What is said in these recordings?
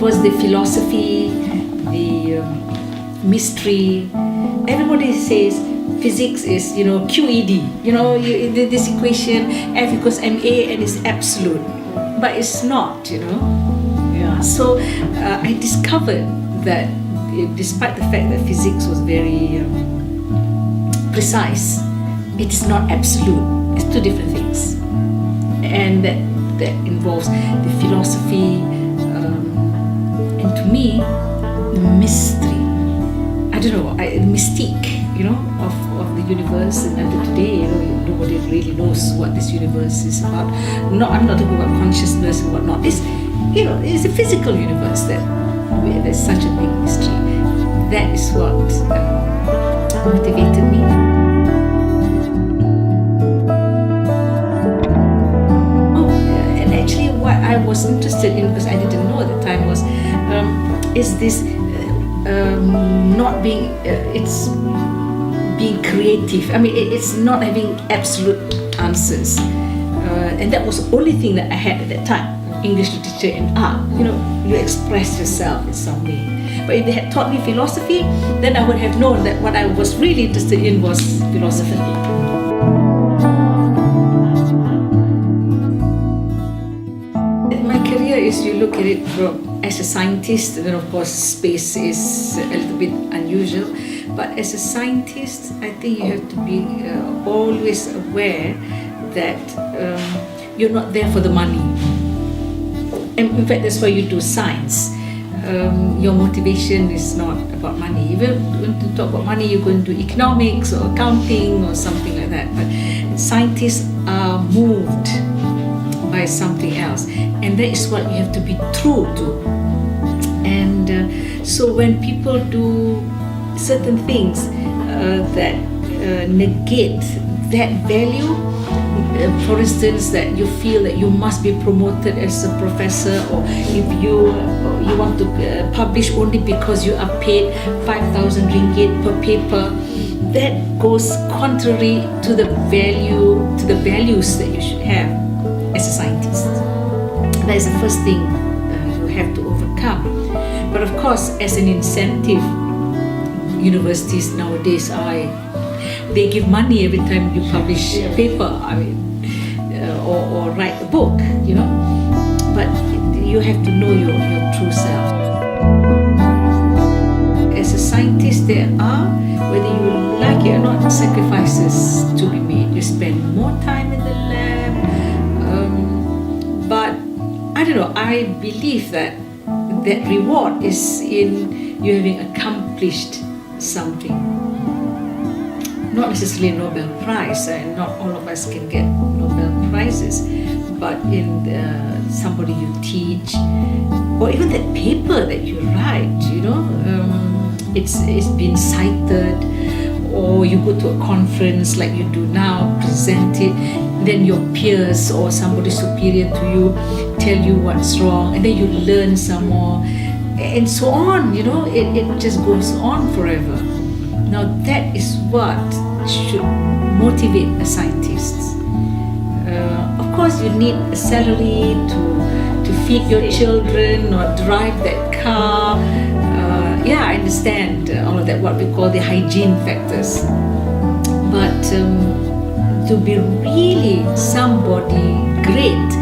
was the philosophy, the mystery. Everybody says physics is, QED. This equation, F equals ma, and it's absolute. But it's not, Yeah. So I discovered that despite the fact that physics was very precise, it is not absolute. It's two different things. And that involves the philosophy, and to me, the mystery. I don't know, the mystique, of the universe. And until today, nobody really knows what this universe is about. I'm not talking about consciousness and whatnot. It's a physical universe where there's such a big mystery. That is what motivated me. What I was interested in, because I didn't know at the time, was is this not being it's being creative. I mean, it's not having absolute answers, and that was the only thing that I had at that time. English literature and art, you express yourself in some way. But if they had taught me philosophy, then I would have known that what I was really interested in was philosophy. You look at it as a scientist, then of course space is a little bit unusual, but as a scientist, I think you have to be always aware that you're not there for the money. And in fact, that's why you do science. Your motivation is not about money. If you want to talk about money, you're going to do economics or accounting or something like that. But scientists are moved by something else, and that is what you have to be true to. And so when people do certain things that negate that value, for instance, that you feel that you must be promoted as a professor, or if you want to publish only because you are paid 5,000 ringgit per paper, that goes contrary to the values that you should have as a scientist. That is the first thing you have to overcome. But of course, as an incentive, universities nowadays they give money every time you publish a paper, or write a book, But you have to know your true self. As a scientist, there are, whether you like it or not, sacrifices to be made. You spend more time in the lab. But I don't know, I believe that reward is in you having accomplished something. Not necessarily a Nobel Prize, and not all of us can get Nobel Prizes, but in somebody you teach, or even that paper that you write, it's been cited, or you go to a conference like you do now, present it, then your peers or somebody superior to you tell you what's wrong, and then you learn some more, and so on, it just goes on forever. Now that is what should motivate a scientist. Of course, you need a salary to feed your children or drive that car. I understand all of that, what we call the hygiene factors. But to be really somebody great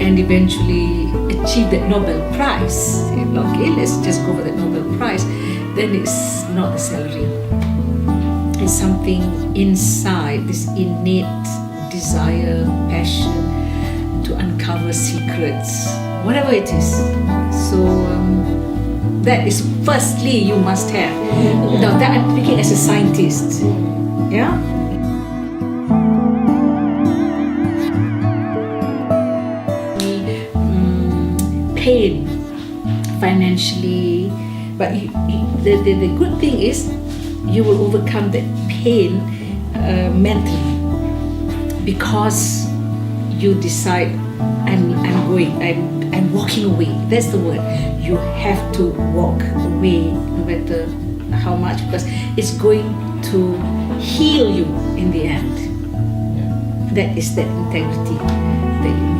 and eventually achieve that Nobel Prize, okay, let's just go for that Nobel Prize, then it's not the salary. It's something inside, this innate desire, passion to uncover secrets, whatever it is. So that is firstly you must have. Now that I'm speaking as a scientist, pain financially, but the good thing is you will overcome that pain mentally, because you decide I'm walking away. That's the word. You have to walk away no matter how much, because it's going to heal you in the end. That is that integrity that you need.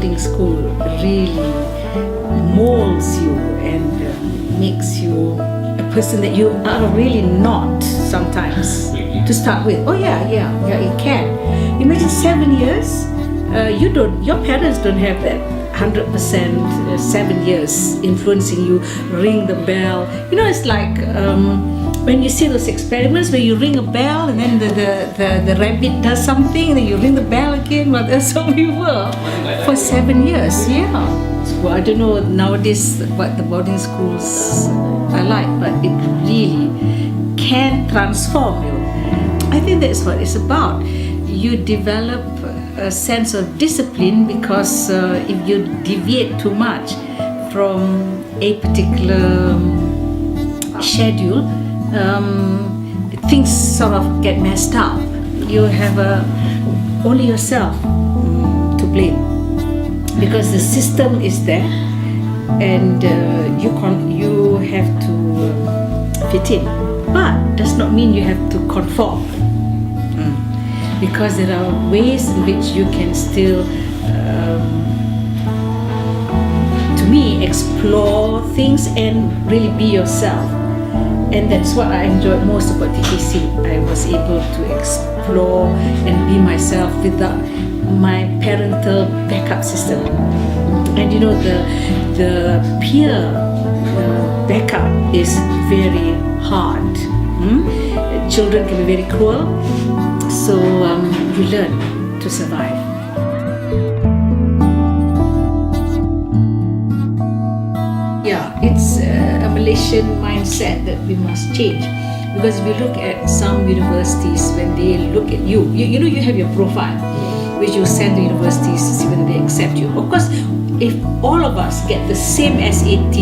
boarding school really molds you and makes you a person that you are really not sometimes to start with. Oh yeah, it can. Imagine 7 years. Your parents don't have that 100% 7 years influencing you. Ring the bell. You know, it's like when you see those experiments where you ring a bell and then the rabbit does something and then you ring the bell again. Well, that's how we were for 7 years. Yeah. So I don't know nowadays what the boarding schools are like, but it really can transform you. I think that's what it's about. You develop a sense of discipline because if you deviate too much from a particular schedule, things sort of get messed up. You have only yourself to blame because the system is there and you have to fit in, but does not mean you have to conform. Because there are ways in which you can still, to me, explore things and really be yourself. And that's what I enjoyed most about TTC. I was able to explore and be myself without my parental backup system. And you know, the peer backup is very hard. Children can be very cruel. So you learn to survive. Yeah, it's a Malaysian mindset that we must change. Because if you look at some universities, when they look at you, you know you have your profile, which you send to universities to see whether they accept you. Of course, if all of us get the same SAT,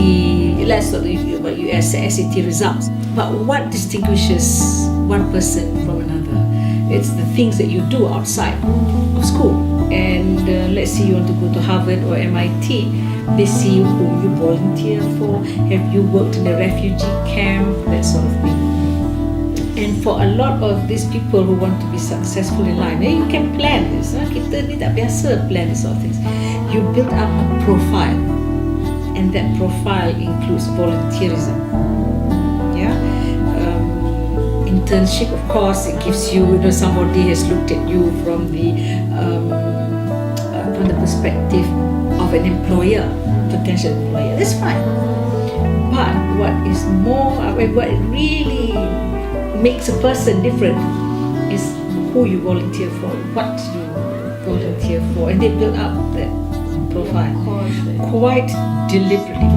let's talk about SAT results, but what distinguishes one person from another? It's the things that you do outside of school. And let's say you want to go to Harvard or MIT, they see who you volunteer for, have you worked in a refugee camp, that sort of thing. And for a lot of these people who want to be successful in life, you can plan this. Kita ni tak biasa plan these sort of things. You build up a profile, and that profile includes volunteerism. Yeah. Internship, of course, it gives you, somebody has looked at you from the perspective of an employer, potential employer. That's fine. But what really makes a person different is who you volunteer for, what you volunteer for, and they build up that profile quite deliberately.